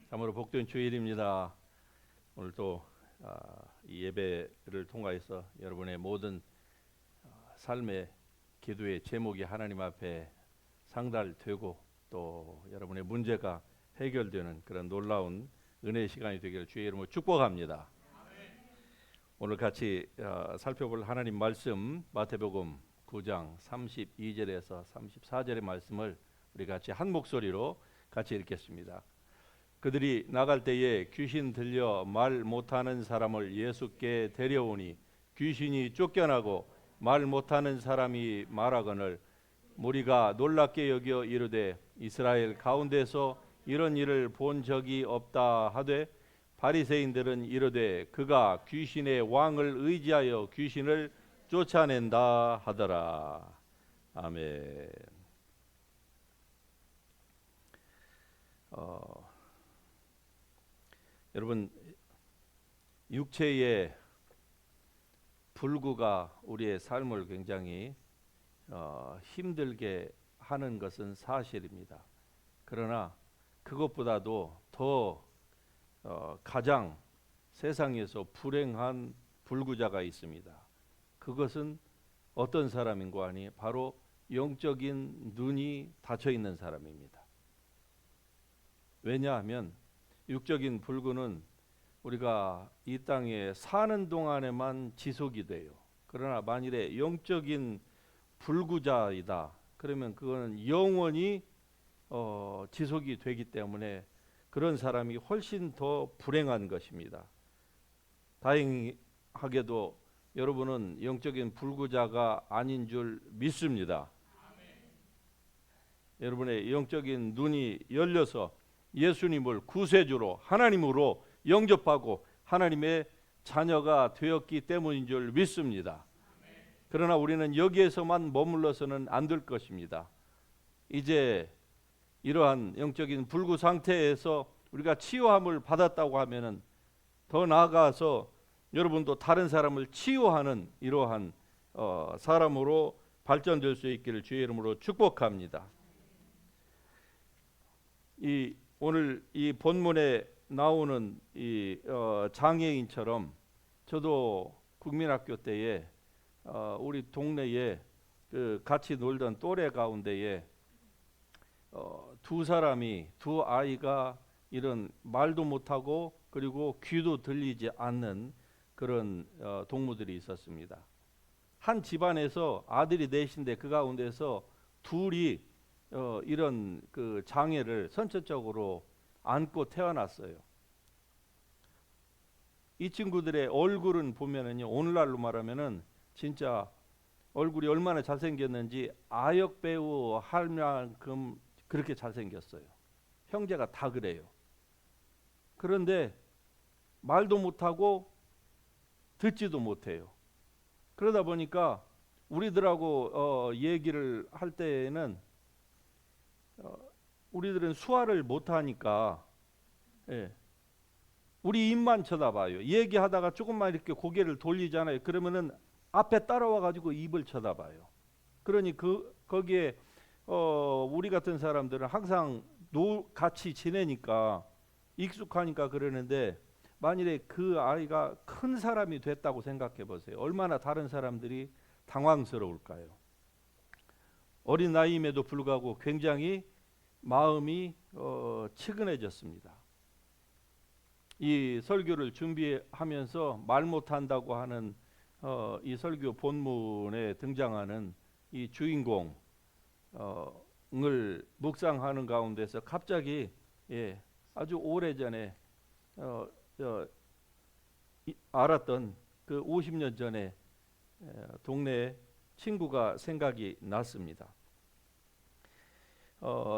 참으로 복된 주일입니다. 오늘 또 이 예배를 통하여서 여러분의 모든 삶의 기도의 제목이 하나님 앞에 상달되고 또 여러분의 문제가 해결되는 그런 놀라운 은혜의 시간이 되기를 주의 이름으로 축복합니다. 오늘 같이 살펴볼 하나님 말씀 마태복음 9장 32절에서 34절의 말씀을 우리 같이 한 목소리로 같이 읽겠습니다. 그들이 나갈 때에 귀신 들려 말 못하는 사람을 예수께 데려오니 귀신이 쫓겨나고 말 못하는 사람이 말하거늘 무리가 놀랍게 여겨 이르되 이스라엘 가운데서 이런 일을 본 적이 없다 하되 바리새인들은 이르되 그가 귀신의 왕을 의지하여 귀신을 쫓아낸다 하더라. 아멘. 여러분, 육체의 불구가 우리의 삶을 굉장히 힘들게 하는 것은 사실입니다. 그러나 그것보다도 더 가장 세상에서 불행한 불구자가 있습니다. 그것은 어떤 사람인고 하니 바로 영적인 눈이 닫혀 있는 사람입니다. 왜냐하면 육적인 불구는 우리가 이 땅에 사는 동안에만 지속이 돼요. 그러나 만일에 영적인 불구자이다 그러면 그거는 영원히 지속이 되기 때문에 그런 사람이 훨씬 더 불행한 것입니다. 다행하게도 여러분은 영적인 불구자가 아닌 줄 믿습니다. 여러분의 영적인 눈이 열려서 예수님을 구세주로 하나님으로 영접하고 하나님의 자녀가 되었기 때문인 줄 믿습니다. 그러나 우리는 여기에서만 머물러서는 안 될 것입니다. 이제 이러한 영적인 불구 상태에서 우리가 치유함을 받았다고 하면은 더 나아가서 여러분도 다른 사람을 치유하는 이러한 사람으로 발전될 수 있기를 주의 이름으로 축복합니다. 오늘 이 본문에 나오는 이 장애인처럼 저도 국민학교 때에 우리 동네에 그 같이 놀던 또래 가운데에 두 아이가 이런 말도 못하고 그리고 귀도 들리지 않는 그런 동무들이 있었습니다. 한 집안에서 아들이 넷인데 그 가운데서 둘이 이런 그 장애를 선천적으로 안고 태어났어요. 이 친구들의 얼굴은 보면은요, 오늘날로 말하면은 진짜 얼굴이 얼마나 잘생겼는지 아역 배우 할 만큼 그렇게 잘생겼어요. 형제가 다 그래요. 그런데 말도 못하고 듣지도 못해요. 그러다 보니까 우리들하고 얘기를 할 때에는 우리들은 수화를 못하니까 우리 입만 쳐다봐요. 얘기하다가 조금만 이렇게 고개를 돌리잖아요. 그러면은 앞에 따라와 가지고 입을 쳐다봐요. 그러니 거기에 우리 같은 사람들은 항상 같이 지내니까 익숙하니까 그러는데 만일에 그 아이가 큰 사람이 됐다고 생각해 보세요. 얼마나 다른 사람들이 당황스러울까요? 어린 나이임에도 불구하고 굉장히 마음이 측은해졌습니다. 이 설교를 준비하면서 말 못한다고 하는 이 설교 본문에 등장하는 이 주인공을 묵상하는 가운데서 갑자기 아주 오래전에 알았던 그 50년 전에 동네 친구가 생각이 났습니다.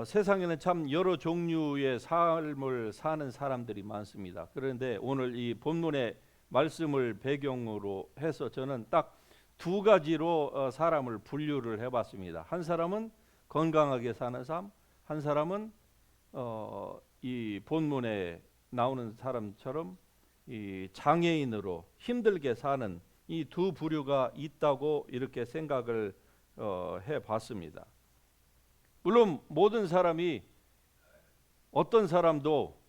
세상에는 참 여러 종류의 삶을 사는 사람들이 많습니다. 그런데 오늘 이 본문의 말씀을 배경으로 해서 저는 딱 두 가지로 사람을 분류를 해봤습니다. 한 사람은 건강하게 사는 삶, 한 사람은 이 본문에 나오는 사람처럼 이 장애인으로 힘들게 사는 이 두 부류가 있다고 이렇게 생각을 해봤습니다. 물론 모든 사람이 어떤 사람도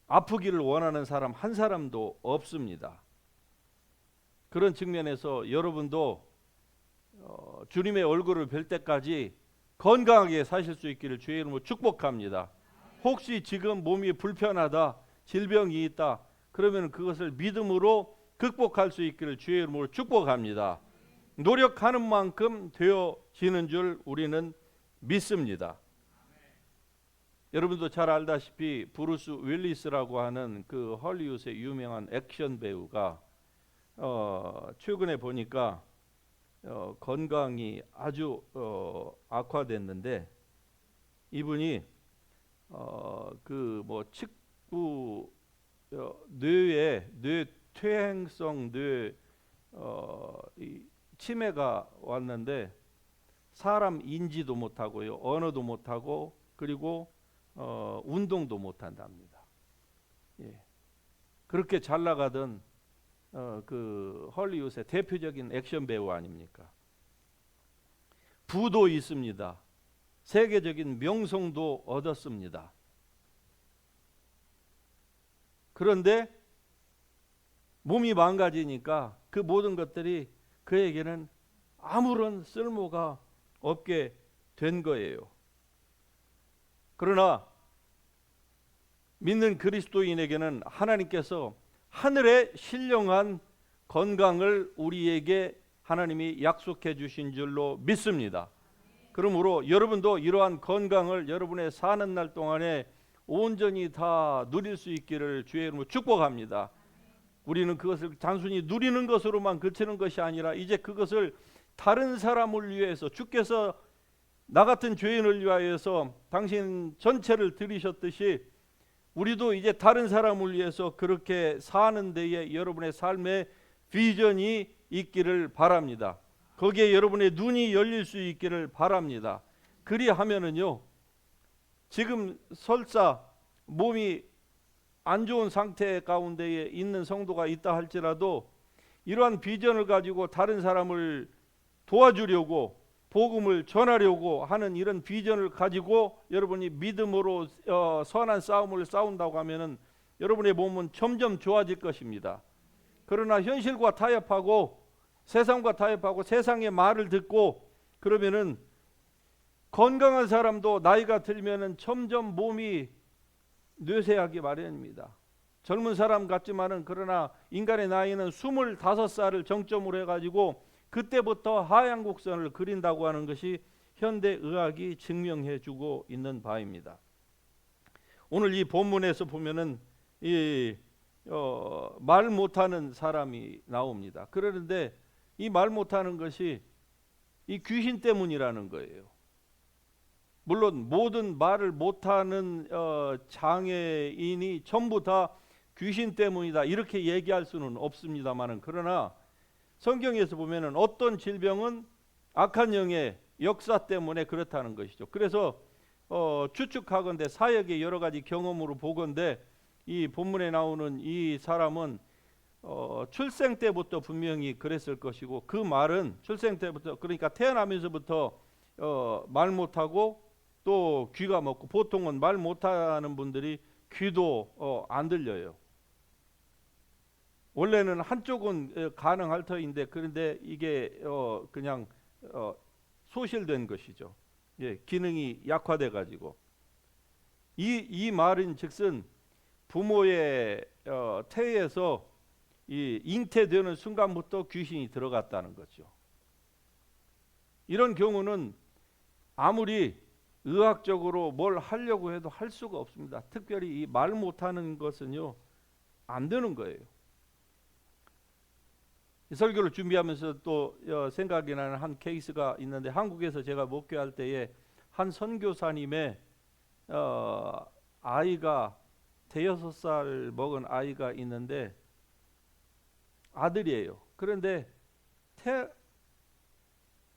아프기를 원하는 사람 한 사람도 없습니다. 그런 측면에서 여러분도 주님의 얼굴을 뵐 때까지 건강하게 사실 수 있기를 주의 이름으로 축복합니다. 혹시 지금 몸이 불편하다, 질병이 있다, 그러면 그것을 믿음으로 극복할 수 있기를 주의 이름으로 축복합니다. 노력하는 만큼 되어지는 줄 우리는 믿습니다. 여러분도 잘 알다시피 브루스 윌리스라고 하는 그 헐리우드의 유명한 액션 배우가 최근에 보니까 건강이 아주 악화됐는데, 이분이 그 뭐 측부 뇌에 뇌퇴행성 이 치매가 왔는데 사람 인지도 못하고요, 언어도 못하고, 그리고 운동도 못한답니다. 예. 그렇게 잘 나가던 그 헐리우드의 대표적인 액션 배우 아닙니까? 부도 있습니다. 세계적인 명성도 얻었습니다. 그런데 몸이 망가지니까 그 모든 것들이 그에게는 아무런 쓸모가 없게 된 거예요. 그러나 믿는 그리스도인에게는 하나님께서 하늘의 신령한 건강을 우리에게 하나님이 약속해 주신 줄로 믿습니다. 그러므로 여러분도 이러한 건강을 여러분의 사는 날 동안에 온전히 다 누릴 수 있기를 주의 이름으로 축복합니다. 우리는 그것을 단순히 누리는 것으로만 그치는 것이 아니라 이제 그것을 다른 사람을 위해서, 주께서 나 같은 죄인을 위하여서 당신 전체를 들이셨듯이 우리도 이제 다른 사람을 위해서 그렇게 사는 데에 여러분의 삶의 비전이 있기를 바랍니다. 거기에 여러분의 눈이 열릴 수 있기를 바랍니다. 그리하면은요, 지금 설사 몸이 안 좋은 상태 가운데에 있는 성도가 있다 할지라도 이러한 비전을 가지고 다른 사람을 도와주려고, 복음을 전하려고 하는 이런 비전을 가지고 여러분이 믿음으로 선한 싸움을 싸운다고 하면은 여러분의 몸은 점점 좋아질 것입니다. 그러나 현실과 타협하고 세상과 타협하고 세상의 말을 듣고 그러면은 건강한 사람도 나이가 들면은 점점 몸이 뇌세하기 마련입니다. 젊은 사람 같지만은 그러나 인간의 나이는 25살을 정점으로 해가지고 그때부터 하향 곡선을 그린다고 하는 것이 현대 의학이 증명해 주고 있는 바입니다. 오늘 이 본문에서 보면은 말 못하는 사람이 나옵니다. 그런데 이 말 못하는 것이 이 귀신 때문이라는 거예요. 물론 모든 말을 못하는 장애인이 전부 다 귀신 때문이다 이렇게 얘기할 수는 없습니다만은, 그러나 성경에서 보면은 어떤 질병은 악한 영의 역사 때문에 그렇다는 것이죠. 그래서 추측하건대 사역의 여러 가지 경험으로 보건대 이 본문에 나오는 이 사람은 출생 때부터 분명히 그랬을 것이고, 그 말은 출생 때부터, 그러니까 태어나면서부터 말 못하고 또 귀가 먹고, 보통은 말 못하는 분들이 귀도 안 들려요. 원래는 한쪽은 가능할 터인데 그런데 이게 그냥 소실된 것이죠. 예, 기능이 약화돼 가지고 이 말인 즉슨 부모의 태에서 이 잉태되는 순간부터 귀신이 들어갔다는 거죠. 이런 경우는 아무리 의학적으로 뭘 하려고 해도 할 수가 없습니다. 특별히 이 말 못하는 것은요, 안 되는 거예요. 이 설교를 준비하면서 또 생각이 나는 한 케이스가 있는데, 한국에서 제가 목회할 때에 한 선교사님의 아이가 대여섯 살 먹은 아이가 있는데 아들이에요. 그런데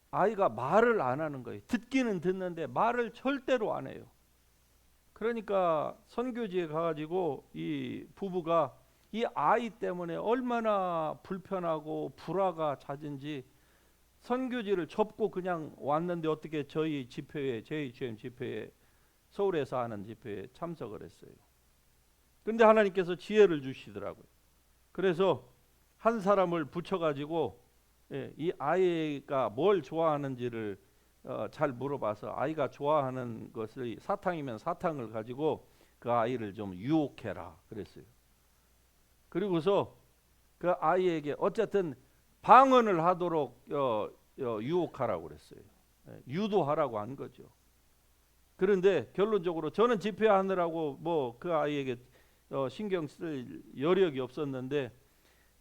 아이가 말을 안 하는 거예요. 듣기는 듣는데 말을 절대로 안 해요. 그러니까 선교지에 가가지고 이 부부가 이 아이 때문에 얼마나 불편하고 불화가 잦은지 선교지를 접고 그냥 왔는데 어떻게 저희 집회에, JHM 집회에, 서울에서 하는 집회에 참석을 했어요. 그런데 하나님께서 지혜를 주시더라고요. 그래서 한 사람을 붙여가지고 이 아이가 뭘 좋아하는지를 잘 물어봐서 아이가 좋아하는 것을 사탕이면 사탕을 가지고 그 아이를 좀 유혹해라 그랬어요. 그리고서 그 아이에게 어쨌든 방언을 하도록 유혹하라고 그랬어요. 유도하라고 한 거죠. 그런데 결론적으로 저는 집회하느라고 뭐 그 아이에게 신경 쓸 여력이 없었는데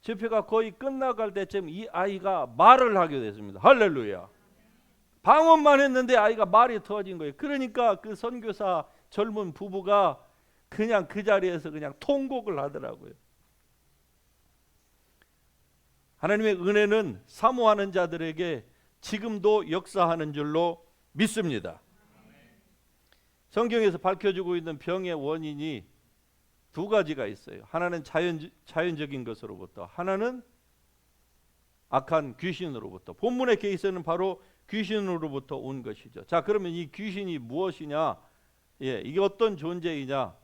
집회가 거의 끝나갈 때쯤 이 아이가 말을 하게 됐습니다. 할렐루야. 방언만 했는데 아이가 말이 터진 거예요. 그러니까 그 선교사 젊은 부부가 그냥 그 자리에서 그냥 통곡을 하더라고요. 하나님의 은혜는 사모하는 자들에게 지금도 역사하는 줄로 믿습니다. 성경에서 밝혀주고 있는 병의 원인이 두 가지가 있어요. 하나는 자연적인 것으로부터, 하나는 악한 귀신으로부터. 본문의 케이스는 바로 귀신으로부터 온 것이죠. 자, 그러면 이 귀신이 무엇이냐? 이게 어떤 존재이냐라고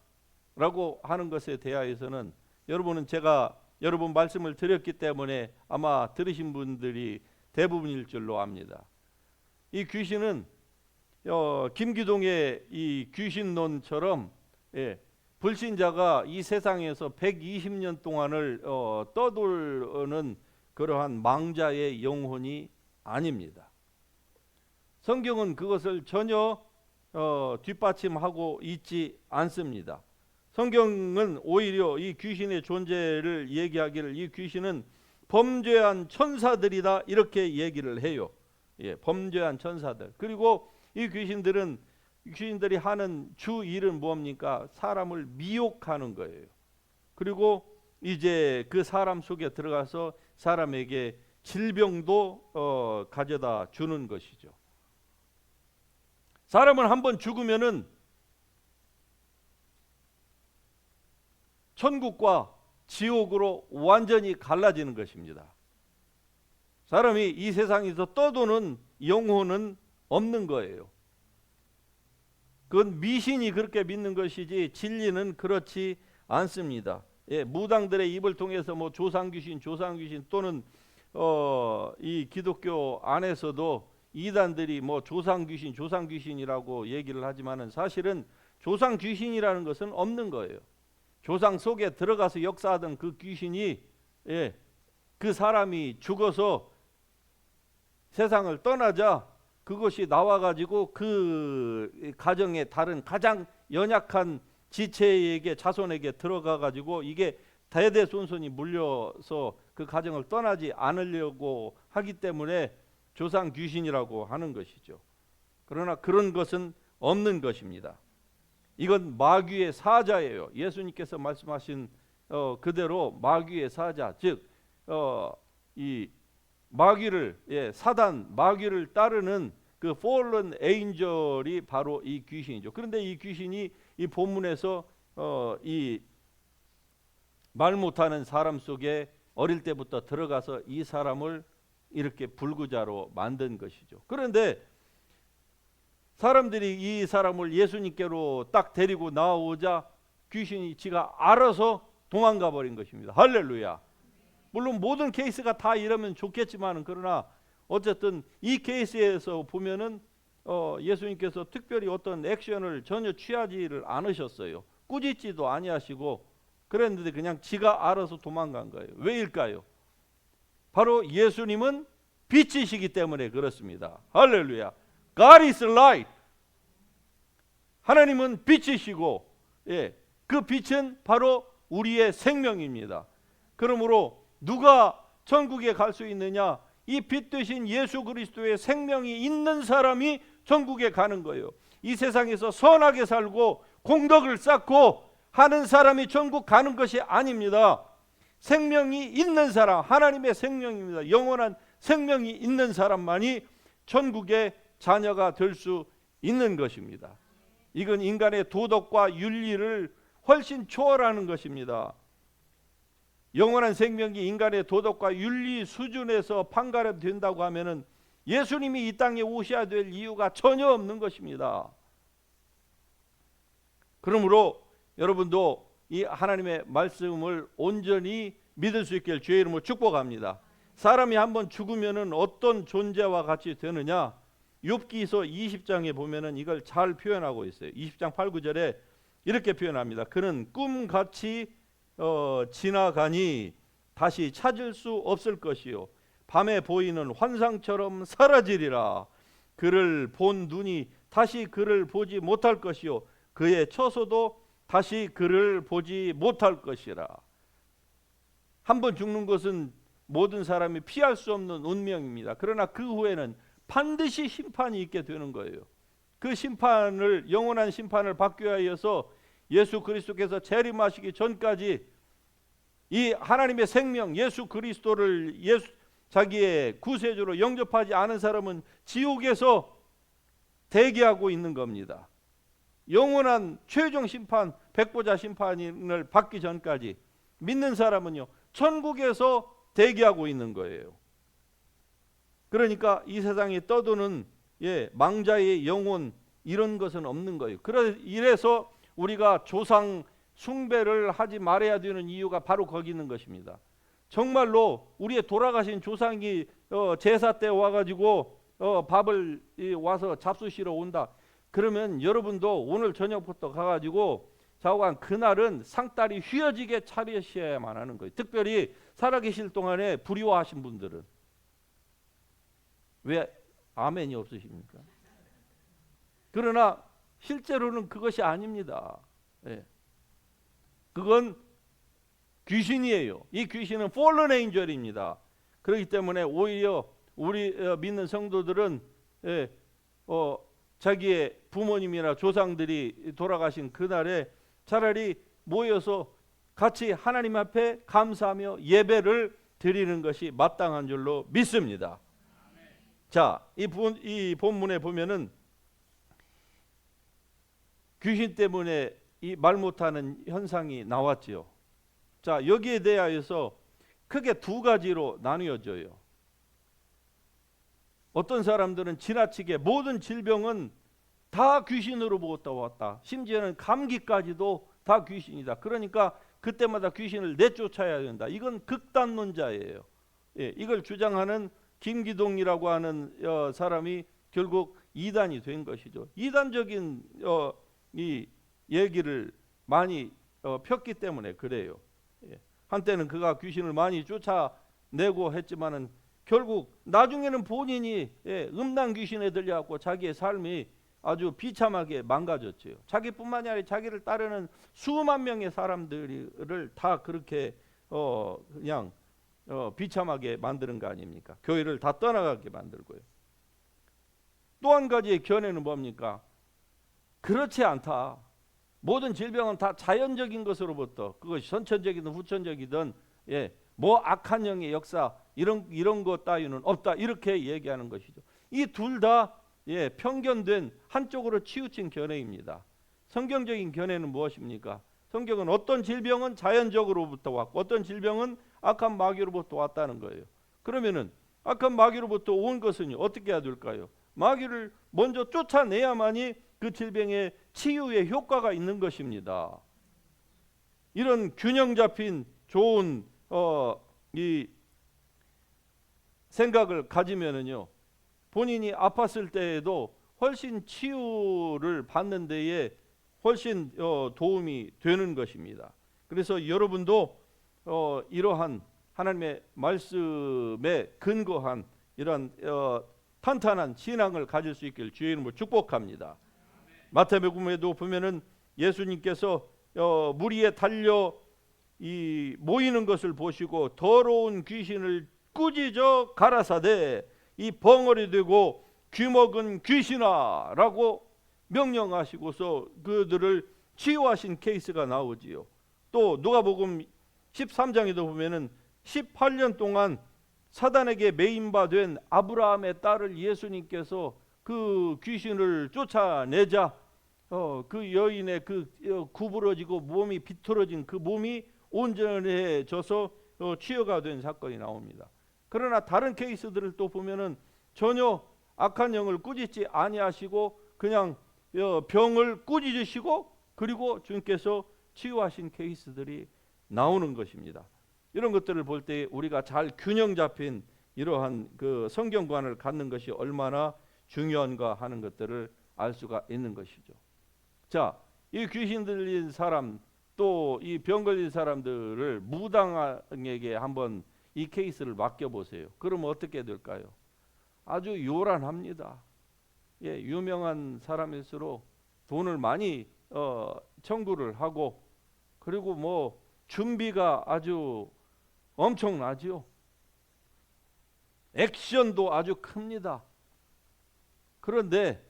하는 것에 대하여서는 여러분은 제가 여러 번 말씀을 드렸기 때문에 아마 들으신 분들이 대부분일 줄로 압니다. 이 귀신은 김기동의 이 귀신론처럼 불신자가 이 세상에서 120년 동안을 떠돌는 그러한 망자의 영혼이 아닙니다. 성경은 그것을 전혀 뒷받침하고 있지 않습니다. 성경은 오히려 이 귀신의 존재를 얘기하기를 이 귀신은 범죄한 천사들이다 이렇게 얘기를 해요. 범죄한 천사들. 그리고 이 귀신들이 하는 주 일은 뭡니까? 사람을 미혹하는 거예요. 그리고 이제 그 사람 속에 들어가서 사람에게 질병도 가져다 주는 것이죠. 사람은 한번 죽으면은 천국과 지옥으로 완전히 갈라지는 것입니다. 사람이 이 세상에서 떠도는 영혼은 없는 거예요. 그건 미신이 그렇게 믿는 것이지 진리는 그렇지 않습니다. 무당들의 입을 통해서 뭐 조상귀신 또는 이 기독교 안에서도 이단들이 뭐 조상귀신이라고 얘기를 하지만은 사실은 조상귀신이라는 것은 없는 거예요. 조상 속에 들어가서 역사하던 그 귀신이 그 사람이 죽어서 세상을 떠나자 그것이 나와가지고 그 가정의 다른 가장 연약한 지체에게 자손에게 들어가가지고 이게 대대손손이 물려서 그 가정을 떠나지 않으려고 하기 때문에 조상 귀신이라고 하는 것이죠. 그러나 그런 것은 없는 것입니다. 이건 마귀의 사자예요. 예수님께서 말씀하신 그대로 마귀의 사자, 즉 이 마귀를 사단 마귀를 따르는 그 fallen angel이 바로 이 귀신이죠. 그런데 이 귀신이 이 본문에서 이 말 못하는 사람 속에 어릴 때부터 들어가서 이 사람을 이렇게 불구자로 만든 것이죠. 그런데 사람들이 이 사람을 예수님께로 딱 데리고 나오자 귀신이 지가 알아서 도망가 버린 것입니다. 할렐루야. 물론 모든 케이스가 다 이러면 좋겠지만 그러나 어쨌든 이 케이스에서 보면은 예수님께서 특별히 어떤 액션을 전혀 취하지를 않으셨어요. 꾸짖지도 아니하시고 그랬는데 그냥 지가 알아서 도망간 거예요. 왜일까요? 바로 예수님은 빛이시기 때문에 그렇습니다. 할렐루야. God is light. 하나님은 빛이시고 그 빛은 바로 우리의 생명입니다. 그러므로 누가 천국에 갈 수 있느냐? 이 빛 되신 예수 그리스도의 생명이 있는 사람이 천국에 가는 거예요. 이 세상에서 선하게 살고 공덕을 쌓고 하는 사람이 천국 가는 것이 아닙니다. 생명이 있는 사람, 하나님의 생명입니다. 영원한 생명이 있는 사람만이 천국의 자녀가 될 수 있는 것입니다. 이건 인간의 도덕과 윤리를 훨씬 초월하는 것입니다. 영원한 생명이 인간의 도덕과 윤리 수준에서 판가름된다고 하면은 예수님이 이 땅에 오셔야 될 이유가 전혀 없는 것입니다. 그러므로 여러분도 이 하나님의 말씀을 온전히 믿을 수 있길 주의 이름으로 축복합니다. 사람이 한번 죽으면은 어떤 존재와 같이 되느냐? 욥기서 20장에 보면은 이걸 잘 표현하고 있어요. 20장 8, 9절에 이렇게 표현합니다. 그는 꿈같이 지나가니 다시 찾을 수 없을 것이요 밤에 보이는 환상처럼 사라지리라. 그를 본 눈이 다시 그를 보지 못할 것이요 그의 처소도 다시 그를 보지 못할 것이라. 한번 죽는 것은 모든 사람이 피할 수 없는 운명입니다. 그러나 그 후에는 반드시 심판이 있게 되는 거예요. 그 심판을, 영원한 심판을 받기 위해서 예수 그리스도께서 재림하시기 전까지 이 하나님의 생명 예수 그리스도를 자기의 구세주로 영접하지 않은 사람은 지옥에서 대기하고 있는 겁니다. 영원한 최종 심판, 백보자 심판을 받기 전까지 믿는 사람은요 천국에서 대기하고 있는 거예요. 그러니까 이 세상에 떠도는 망자의 영혼 이런 것은 없는 거예요. 이래서 우리가 조상 숭배를 하지 말아야 되는 이유가 바로 거기 있는 것입니다. 정말로 우리의 돌아가신 조상이 제사 때 와가지고 밥을 와서 잡수시러 온다. 그러면 여러분도 오늘 저녁부터 가가지고 좌우간 그날은 상다리 휘어지게 차리셔야만 하는 거예요. 특별히 살아계실 동안에 불효하신 분들은. 왜 아멘이 없으십니까? 그러나 실제로는 그것이 아닙니다. 그건 귀신이에요. 이 귀신은 fallen angel입니다. 그렇기 때문에 오히려 우리 믿는 성도들은 자기의 부모님이나 조상들이 돌아가신 그날에 차라리 모여서 같이 하나님 앞에 감사하며 예배를 드리는 것이 마땅한 줄로 믿습니다. 자, 이 본문에 보면은 귀신 때문에 이 말 못하는 현상이 나왔지요. 자, 여기에 대하여서 크게 두 가지로 나뉘어져요. 어떤 사람들은 지나치게 모든 질병은 다 귀신으로부터 왔다. 심지어는 감기까지도 다 귀신이다. 그러니까 그때마다 귀신을 내쫓아야 된다. 이건 극단론자예요. 이걸 주장하는 김기동이라고 하는 사람이 결국 이단이 된 것이죠. 이단적인 이 얘기를 많이 폈기 때문에 그래요. 한때는 그가 귀신을 많이 쫓아내고 했지만은 결국 나중에는 본인이 음란 귀신에 들려갖고 자기의 삶이 아주 비참하게 망가졌죠. 자기뿐만이 아니라 자기를 따르는 수만 명의 사람들을 다 그렇게 그냥 비참하게 만드는 거 아닙니까? 교회를 다 떠나가게 만들고요. 또 한 가지의 견해는 뭡니까? 그렇지 않다. 모든 질병은 다 자연적인 것으로부터, 그것이 선천적이든 후천적이든 뭐 악한 영의 역사 이런 것 따위는 없다. 이렇게 얘기하는 것이죠. 이 둘 다 편견된 한쪽으로 치우친 견해입니다. 성경적인 견해는 무엇입니까? 성경은 어떤 질병은 자연적으로부터 왔고 어떤 질병은 악한 마귀로부터 왔다는 거예요. 그러면은 악한 마귀로부터 온 것은 어떻게 해야 될까요? 마귀를 먼저 쫓아내야만이 그 질병의 치유에 효과가 있는 것입니다. 이런 균형 잡힌 좋은 이 생각을 가지면은요, 본인이 아팠을 때에도 훨씬 치유를 받는 데에 훨씬 도움이 되는 것입니다. 그래서 여러분도 이러한 하나님의 말씀에 근거한 이런 탄탄한 신앙을 가질 수 있길 주의 이름으로 축복합니다. 마태복음에도 보면은 예수님께서 무리에 달려 이 모이는 것을 보시고 더러운 귀신을 꾸짖어 가라사대 이 벙어리 되고 귀먹은 귀신아라고 명령하시고서 그들을 치유하신 케이스가 나오지요. 또 누가복음 13장에도 보면은 18년 동안 사단에게 매인바된 아브라함의 딸을 예수님께서 그 귀신을 쫓아내자 그 여인의 그 구부러지고 몸이 비틀어진 그 몸이 온전해져서 치유가 된 사건이 나옵니다. 그러나 다른 케이스들을 또 보면은 전혀 악한 영을 꾸짖지 아니하시고 그냥 병을 꾸짖으시고 그리고 주님께서 치유하신 케이스들이 나오는 것입니다. 이런 것들을 볼 때 우리가 잘 균형 잡힌 이러한 그 성경관을 갖는 것이 얼마나 중요한가 하는 것들을 알 수가 있는 것이죠. 자, 이 귀신 들린 사람 또 이 병 걸린 사람들을 무당에게 한번 이 케이스를 맡겨보세요. 그러면 어떻게 될까요? 아주 요란합니다. 예, 유명한 사람일수록 돈을 많이 청구를 하고, 그리고 뭐 준비가 아주 엄청나죠. 액션도 아주 큽니다. 그런데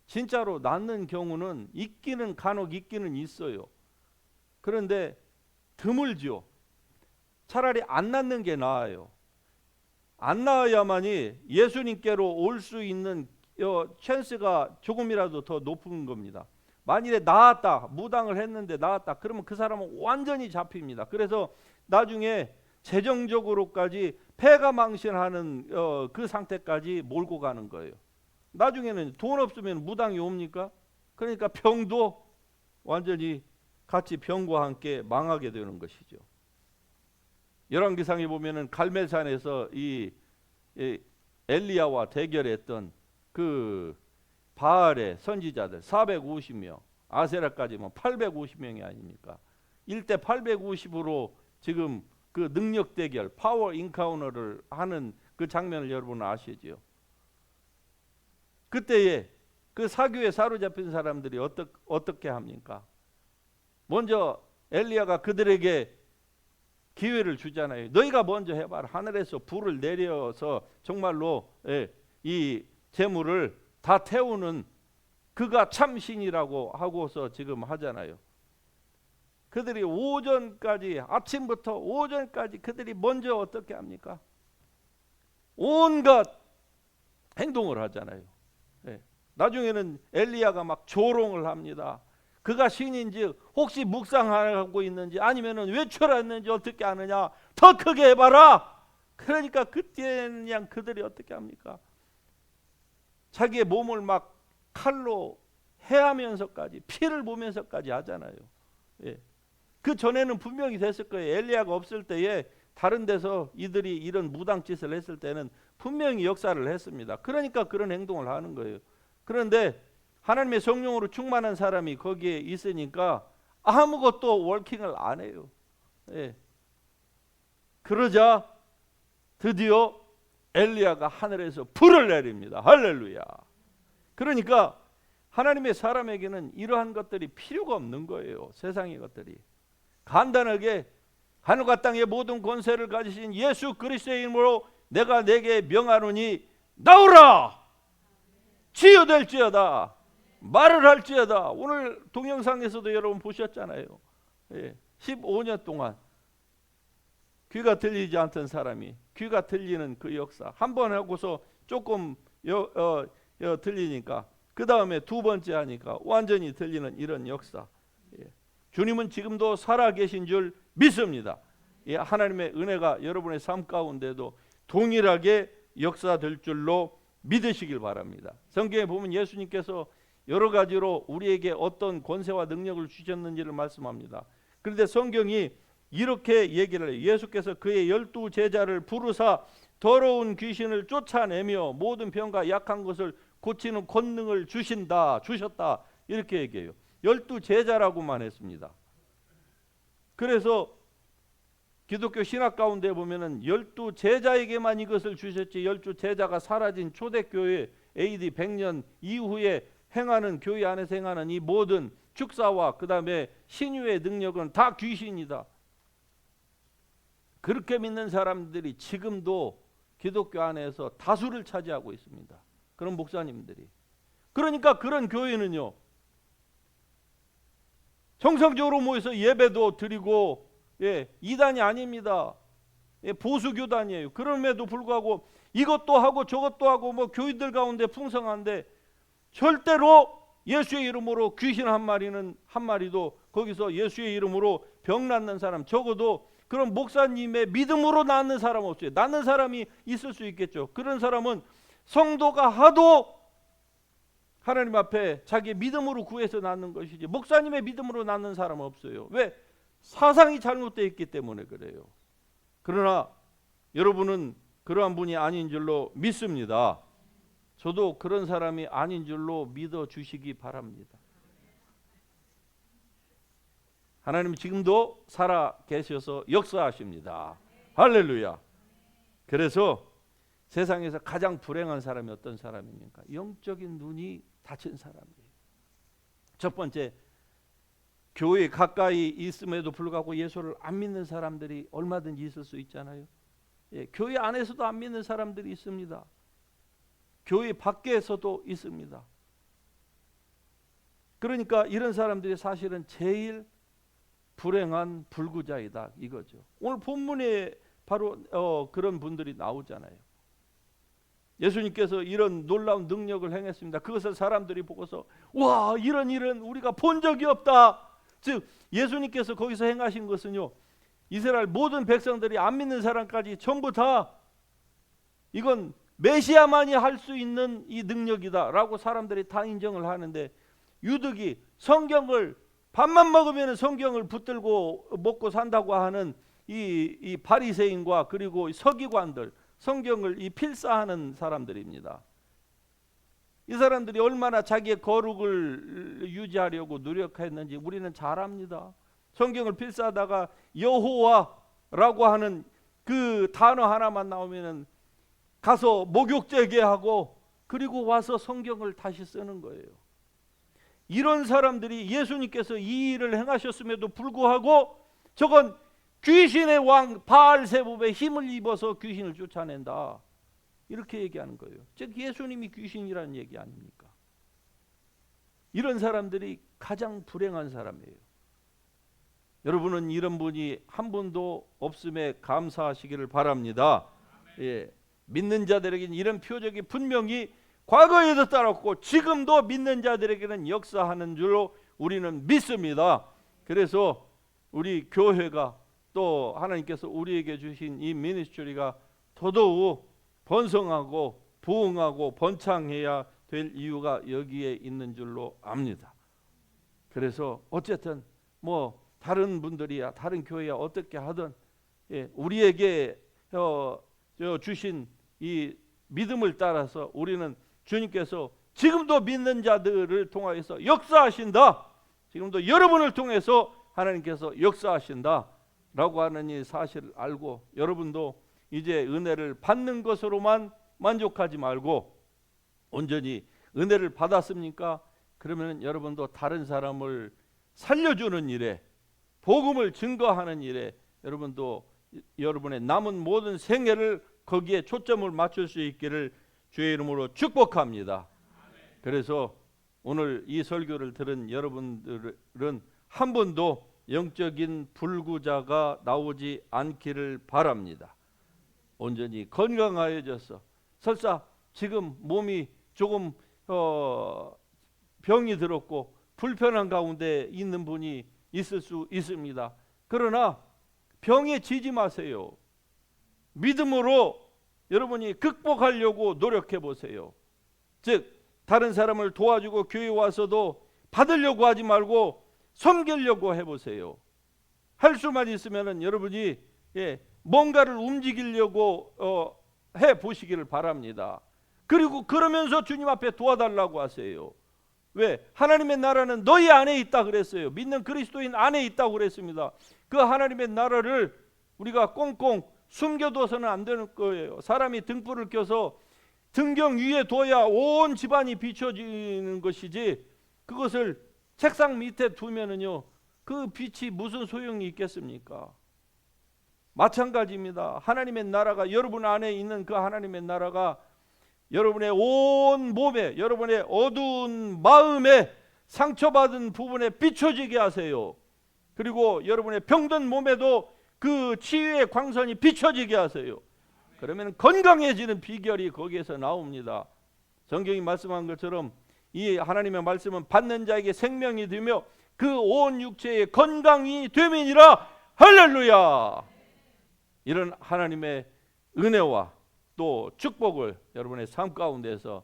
진짜로 낫는 경우는 있기는 간혹 있기는 있어요. 그런데 드물죠. 차라리 안 낫는 게 나아요. 안 나아야만이 예수님께로 올 수 있는 찬스가 조금이라도 더 높은 겁니다. 만일에 나았다, 무당을 했는데 나았다, 그러면 그 사람은 완전히 잡힙니다. 그래서 나중에 재정적으로까지 패가망신하는 그 상태까지 몰고 가는 거예요. 나중에는 돈 없으면 무당이 옵니까? 그러니까 병도 완전히 같이 병과 함께 망하게 되는 것이죠. 열왕기상에 보면은 갈멜산에서 이 엘리야와 대결했던 그 바알의 선지자들 450명, 아세라까지면 850명이 아닙니까? 1대 850으로 지금 그 능력 대결, 파워 인카우너를 하는 그 장면을 여러분 아시죠? 그때에 그 사교에 사로잡힌 사람들이 어떻게 합니까? 먼저 엘리야가 그들에게 기회를 주잖아요. 너희가 먼저 해봐라. 하늘에서 불을 내려서 정말로 이 재물을 다 태우는 그가 참 신이라고 하고서 지금 하잖아요. 그들이 오전까지, 아침부터 오전까지 그들이 먼저 어떻게 합니까? 온갖 행동을 하잖아요. 나중에는 엘리야가 막 조롱을 합니다. 그가 신인지 혹시 묵상하고 있는지 아니면은 외출했는지 어떻게 아느냐, 더 크게 해봐라. 그러니까 그때는 그냥 그들이 어떻게 합니까? 자기의 몸을 막 칼로 해하면서까지, 피를 보면서까지 하잖아요. 그 전에는 분명히 됐을 거예요. 엘리야가 없을 때에 다른 데서 이들이 이런 무당짓을 했을 때는 분명히 역사를 했습니다. 그러니까 그런 행동을 하는 거예요. 그런데 하나님의 성령으로 충만한 사람이 거기에 있으니까 아무것도 워킹을 안 해요. 그러자 드디어 엘리야가 하늘에서 불을 내립니다. 할렐루야. 그러니까 하나님의 사람에게는 이러한 것들이 필요가 없는 거예요. 세상의 것들이. 간단하게 하늘과 땅의 모든 권세를 가지신 예수 그리스도의 이름으로 내가 내게 명하노니 나오라. 치유될지어다. 말을 할지어다. 오늘 동영상에서도 여러분 보셨잖아요. 15년 동안 귀가 들리지 않던 사람이 귀가 들리는 그 역사. 한 번 하고서 조금 들리니까 그 다음에 두 번째 하니까 완전히 들리는 이런 역사. 주님은 지금도 살아계신 줄 믿습니다. 하나님의 은혜가 여러분의 삶 가운데도 동일하게 역사될 줄로 믿으시길 바랍니다. 성경에 보면 예수님께서 여러 가지로 우리에게 어떤 권세와 능력을 주셨는지를 말씀합니다. 그런데 성경이 이렇게 얘기를 해요. 예수께서 그의 12 제자를 부르사 더러운 귀신을 쫓아내며 모든 병과 약한 것을 고치는 권능을 주셨다 이렇게 얘기해요. 12 제자라고만 했습니다. 그래서 기독교 신학 가운데 보면은 12 제자에게만 이것을 주셨지 12 제자가 사라진 초대교회 AD 100년 이후에 행하는, 교회 안에서 행하는 이 모든 축사와 그 다음에 신유의 능력은 다 귀신이다. 그렇게 믿는 사람들이 지금도 기독교 안에서 다수를 차지하고 있습니다. 그런 목사님들이. 그러니까 그런 교회는요, 정상적으로 모여서 예배도 드리고, 이단이 아닙니다. 보수교단이에요. 그럼에도 불구하고 이것도 하고 저것도 하고 뭐 교인들 가운데 풍성한데 절대로 예수의 이름으로 귀신 한 마리도 거기서 예수의 이름으로 병 낫는 사람, 적어도 그런 목사님의 믿음으로 낫는 사람 없어요. 낫는 사람이 있을 수 있겠죠. 그런 사람은 성도가 하도 하나님 앞에 자기의 믿음으로 구해서 낳는 것이지 목사님의 믿음으로 낳는 사람은 없어요. 왜? 사상이 잘못되어 있기 때문에 그래요. 그러나 여러분은 그러한 분이 아닌 줄로 믿습니다. 저도 그런 사람이 아닌 줄로 믿어주시기 바랍니다. 하나님 지금도 살아 계셔서 역사하십니다. 할렐루야. 그래서 세상에서 가장 불행한 사람이 어떤 사람입니까? 영적인 눈이 닫힌 사람이에요. 첫 번째, 교회 가까이 있음에도 불구하고 예수를 안 믿는 사람들이 얼마든지 있을 수 있잖아요. 예, 교회 안에서도 안 믿는 사람들이 있습니다. 교회 밖에서도 있습니다. 그러니까 이런 사람들이 사실은 제일 불행한 불구자이다 이거죠. 오늘 본문에 바로 그런 분들이 나오잖아요. 예수님께서 이런 놀라운 능력을 행했습니다. 그것을 사람들이 보고서 와, 이런 일은 우리가 본 적이 없다. 즉 예수님께서 거기서 행하신 것은요, 이스라엘 모든 백성들이 안 믿는 사람까지 전부 다 이건 메시아만이 할 수 있는 이 능력이다 라고 사람들이 다 인정을 하는데, 유득이 성경을 밥만 먹으면 성경을 붙들고 먹고 산다고 하는 이 바리새인과 그리고 서기관들, 성경을 필사하는 사람들입니다. 이 사람들이 얼마나 자기의 거룩을 유지하려고 노력했는지 우리는 잘 압니다. 성경을 필사하다가 여호와라고 하는 그 단어 하나만 나오면은 가서 목욕 재개하고 그리고 와서 성경을 다시 쓰는 거예요. 이런 사람들이 예수님께서 이 일을 행하셨음에도 불구하고 저건 귀신의 왕 바알세붑의 힘을 입어서 귀신을 쫓아낸다, 이렇게 얘기하는 거예요. 즉 예수님이 귀신이라는 얘기 아닙니까? 이런 사람들이 가장 불행한 사람이에요. 여러분은 이런 분이 한 분도 없음에 감사하시기를 바랍니다. 예, 믿는 자들에게는 이런 표적이 분명히 과거에도 따랐고 지금도 믿는 자들에게는 역사하는 줄로 우리는 믿습니다. 그래서 우리 교회가 또 하나님께서 우리에게 주신 이 미니스트리가 더더욱 번성하고 부흥하고 번창해야 될 이유가 여기에 있는 줄로 압니다. 그래서 어쨌든 뭐 다른 분들이야, 다른 교회야 어떻게 하든 우리에게 주신 이 믿음을 따라서 우리는 주님께서 지금도 믿는 자들을 통하여서 역사하신다, 지금도 여러분을 통해서 하나님께서 역사하신다 라고 하는 이 사실을 알고, 여러분도 이제 은혜를 받는 것으로만 만족하지 말고 온전히 은혜를 받았습니까? 그러면 여러분도 다른 사람을 살려주는 일에, 복음을 증거하는 일에 여러분도 여러분의 남은 모든 생애를 거기에 초점을 맞출 수 있기를 주의 이름으로 축복합니다. 그래서 오늘 이 설교를 들은 여러분들은 한 번도 영적인 불구자가 나오지 않기를 바랍니다. 온전히 건강하여져서, 설사 지금 몸이 조금 병이 들었고 불편한 가운데 있는 분이 있을 수 있습니다. 그러나 병에 지지 마세요. 믿음으로 여러분이 극복하려고 노력해 보세요. 즉 다른 사람을 도와주고 교회 와서도 받으려고 하지 말고 섬기려고 해보세요. 할 수만 있으면 여러분이 뭔가를 움직이려고 해보시기를 바랍니다. 그리고 그러면서 주님 앞에 도와달라고 하세요. 왜? 하나님의 나라는 너희 안에 있다 그랬어요. 믿는 그리스도인 안에 있다고 그랬습니다. 그 하나님의 나라를 우리가 꽁꽁 숨겨둬서는 안 되는 거예요. 사람이 등불을 켜서 등경 위에 둬야 온 집안이 비춰지는 것이지, 그것을 책상 밑에 두면은요, 그 빛이 무슨 소용이 있겠습니까? 마찬가지입니다. 하나님의 나라가, 여러분 안에 있는 그 하나님의 나라가 여러분의 온 몸에, 여러분의 어두운 마음에, 상처받은 부분에 비춰지게 하세요. 그리고 여러분의 병든 몸에도 그 치유의 광선이 비춰지게 하세요. 그러면 건강해지는 비결이 거기에서 나옵니다. 성경이 말씀한 것처럼 이 하나님의 말씀은 받는 자에게 생명이 되며 그 온 육체의 건강이 됨이니라. 할렐루야. 이런 하나님의 은혜와 또 축복을 여러분의 삶 가운데서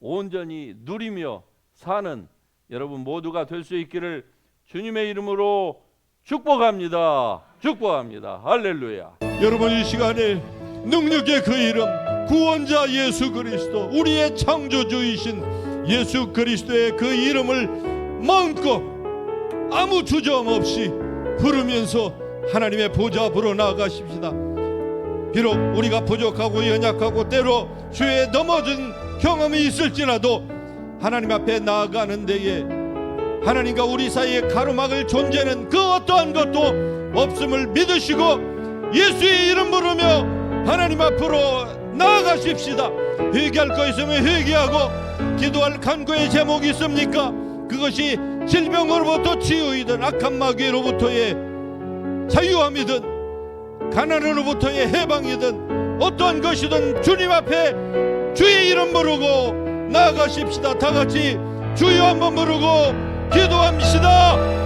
온전히 누리며 사는 여러분 모두가 될 수 있기를 주님의 이름으로 축복합니다. 축복합니다. 할렐루야. 여러분, 이 시간에 능력의 그 이름, 구원자 예수 그리스도, 우리의 창조주이신 예수 그리스도의 그 이름을 마음껏 아무 주저함 없이 부르면서 하나님의 보좌 앞으로 나아가십시다. 비록 우리가 부족하고 연약하고 때로 주에 넘어진 경험이 있을지라도 하나님 앞에 나아가는 데에 하나님과 우리 사이에 가로막을 존재는 그 어떠한 것도 없음을 믿으시고 예수의 이름 부르며 하나님 앞으로 나아가십시다. 회개할 거 있으면 회개하고, 기도할 간구의 제목이 있습니까? 그것이 질병으로부터 치유이든 악한 마귀로부터의 자유함이든 가난으로부터의 해방이든 어떠한 것이든 주님 앞에 주의 이름 부르고 나아가십시다. 다 같이 주여 한번 부르고 기도합시다.